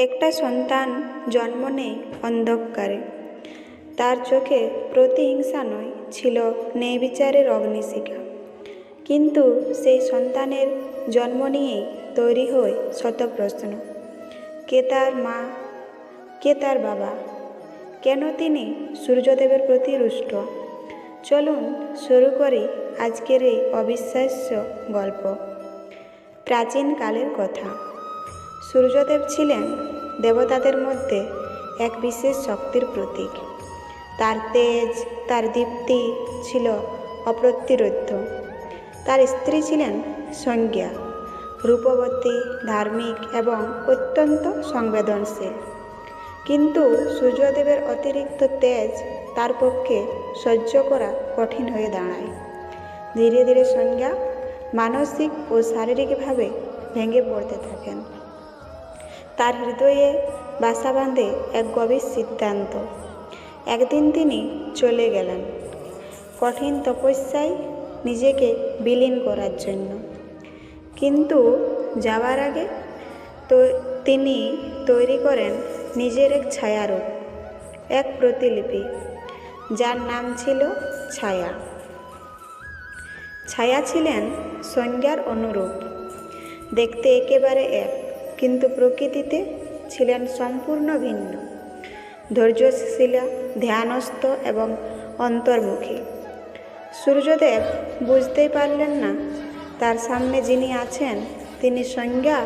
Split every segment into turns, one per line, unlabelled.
একটা সন্তান জন্ম নেয় অন্ধকারে। তার চোখে প্রতিহিংসা নয়, ছিল ন্যায়বিচারের অগ্নিশিখা। কিন্তু সেই সন্তানের জন্ম নিয়েই তৈরি হয় শত প্রশ্ন। কে তার মা, কে তার বাবা, কেন তিনি সূর্যদেবের প্রতি রুষ্ট? চলুন শুরু করি আজকের এই অবিশ্বাস্য গল্প। প্রাচীনকালের কথা। সূর্যদেব ছিলেন দেবতাদের মধ্যে এক বিশেষ শক্তির প্রতীক। তার তেজ, তার দীপ্তি ছিল অপ্রতিরোধ্য। তার স্ত্রী ছিলেন সংজ্ঞা, রূপবতী, ধার্মিক এবং অত্যন্ত সংবেদনশীল। কিন্তু সূর্যদেবের অতিরিক্ত তেজ তার পক্ষে সহ্য করা কঠিন হয়ে দাঁড়ায়। ধীরে ধীরে সংজ্ঞা মানসিক ও শারীরিকভাবে ভেঙে পড়তে থাকেন। তার হৃদয়ে বাসা বাঁধে এক গভীর সিদ্ধান্ত। একদিন তিনি চলে গেলেন কঠিন তপস্যায় নিজেকে বিলীন করার জন্য। কিন্তু যাওয়ার আগে তিনি তৈরি করেন নিজের এক ছায়ারূপ, এক প্রতিলিপি, যার নাম ছিল ছায়া। ছায়া ছিলেন সংজ্ঞার অনুরূপ, দেখতে একেবারে এক, কিন্তু প্রকৃতিতে ছিলেন সম্পূর্ণ ভিন্ন। ধৈর্যশীলা, ধ্যানস্থ এবং অন্তর্মুখী। সূর্যদেব বুঝতেই পারলেন না তার সামনে যিনি আছেন তিনি সংজ্ঞা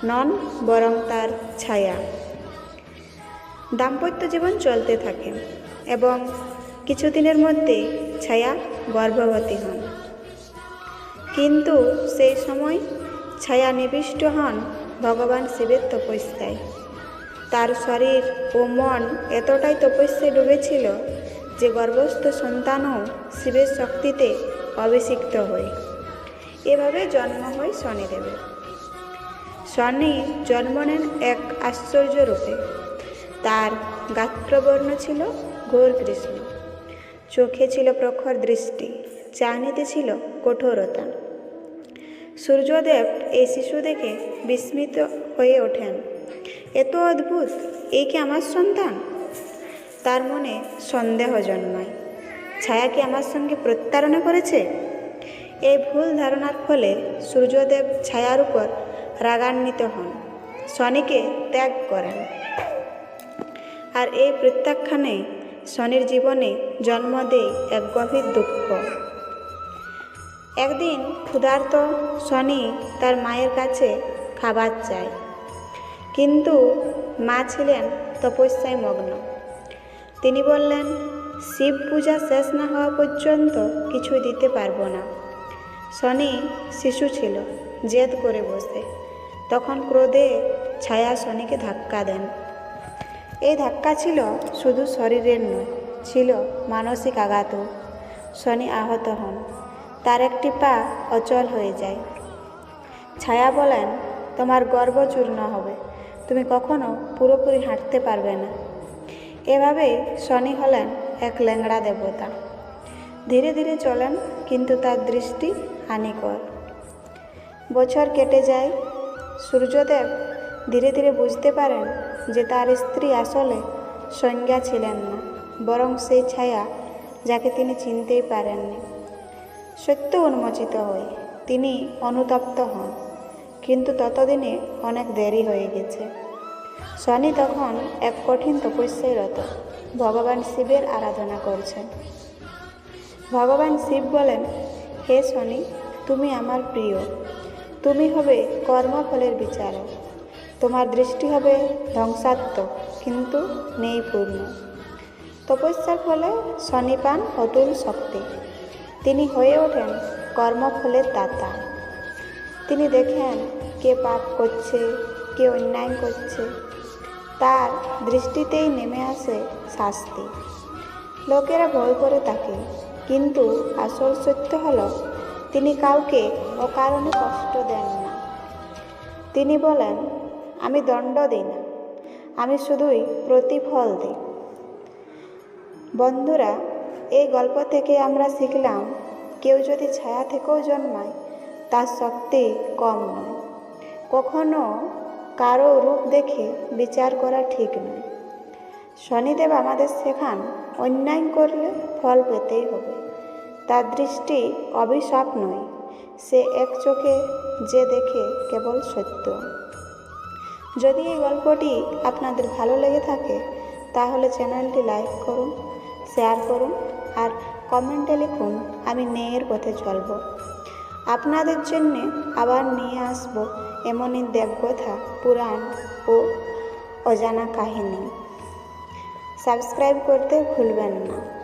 নন, বরং তার ছায়া। দাম্পত্য জীবন চলতে থাকে এবং কিছুদিনের মধ্যে ছায়া গর্ভবতী হন। কিন্তু সেই সময় ছায়া নিবিষ্ট হন ভগবান শিবের তপস্যায়। তার শরীর ও মন এতটাই তপস্যায় ডুবেছিল যে গর্ভস্থ সন্তানও শিবের শক্তিতে অভিষিক্ত হয়। এভাবে জন্ম হয় শনিদেবের। শনি জন্ম নেন এক আশ্চর্য রূপে। তার গাত্রবর্ণ ছিল ঘোর কৃষ্ণ, চোখে ছিল প্রখর দৃষ্টি, চাহনিতে ছিল কঠোরতা। সূর্যদেব এই শিশু দেখে বিস্মিত হয়ে ওঠেন। এত অদ্ভুত, এই কি আমার সন্তান? তার মনে সন্দেহ জন্মায়। ছায়া কি আমার সঙ্গে প্রতারণা করেছে? এই ভুল ধারণার ফলে সূর্যদেব ছায়ার উপর রাগান্বিত হন, শনিকে ত্যাগ করেন। আর এই প্রত্যাখ্যানে শনির জীবনে জন্ম দেয় এক গভীর দুঃখ। একদিন ক্ষুধার্ত শনি তার মায়ের কাছে খাবার চায়, কিন্তু মা ছিলেন তপস্যায় মগ্ন। তিনি বললেন, শিব পূজা শেষ না হওয়া পর্যন্ত কিছু দিতে পারবো না। শনি শিশু ছিল, জেদ করে বসে। তখন ক্রোধে ছায়া শনিকে ধাক্কা দেন। এই ধাক্কা ছিল শুধু শরীরের নয়, ছিল মানসিক আঘাতও। শনি আহত হন, তার একটি পা অচল হয়ে যায়। ছায়া বলেন, তোমার গর্ব চূর্ণ হবে, তুমি কখনো পুরোপুরি হাঁটতে পারবে না। এভাবেই শনি হলেন এক ল্যাংড়া দেবতা। ধীরে ধীরে চলেন, কিন্তু তার দৃষ্টি হানিকর। বছর কেটে যায়। সূর্যদেব ধীরে ধীরে বুঝতে পারেন যে তার স্ত্রী আসলে সংজ্ঞা ছিলেন না, বরং সেই ছায়া যাকে তিনি চিনতেই পারেননি। সত্য উন্মোচিত হয়, তিনি অনুতপ্ত হন, কিন্তু ততদিনে অনেক দেরি হয়ে গেছে। শনি তখন এক কঠিন তপস্যায় রত, ভগবান শিবের আরাধনা করছেন। ভগবান শিব বলেন, হে শনি, তুমি আমার প্রিয়, তুমি হবে কর্মফলের বিচারক, তোমার দৃষ্টি হবে ধ্বংসাত্মক কিন্তু নেই পূর্ণ। তপস্যার ফলে শনি পান অতুল শক্তি। তিনি হয়ে ওঠেন কর্মফলের দাতা। তিনি দেখেন কে পাপ করছে, কে অন্যায় করছে। তার দৃষ্টিতেই নেমে আসে শাস্তি। লোকেরা ভয় করে তাকে, কিন্তু আসল সত্য হলো তিনি কাউকে অকারণে কষ্ট দেন না। তিনি বলেন, আমি দণ্ড দিই না, আমি শুধুই প্রতিফল দিই। বন্ধুরা, এই গল্প থেকে আমরা শিখলাম, কেউ যদি ছায়া থেকেও জন্মায় তার শক্তি কম নয়। কখনো কারো রূপ দেখে বিচার করা ঠিক নয়। শনিদেব আমাদের শেখান অন্যায় করলে ফল পেতেই হবে। তার দৃষ্টি অভিশাপ নয়, সে এক চোখে যে দেখে কেবল সত্য। যদি এই গল্পটি আপনাদের ভালো লেগে থাকে তাহলে চ্যানেলটি লাইক করুন, শেয়ার করুন আর কমেন্টে লিখুন আমি ন্যায়ের পথে চলব। আপনাদের জন্য আবার নিয়ে আসব এমনই দেবকথা, পুরাণ ও অজানা কাহিনী। সাবস্ক্রাইব করতে ভুলবেন না।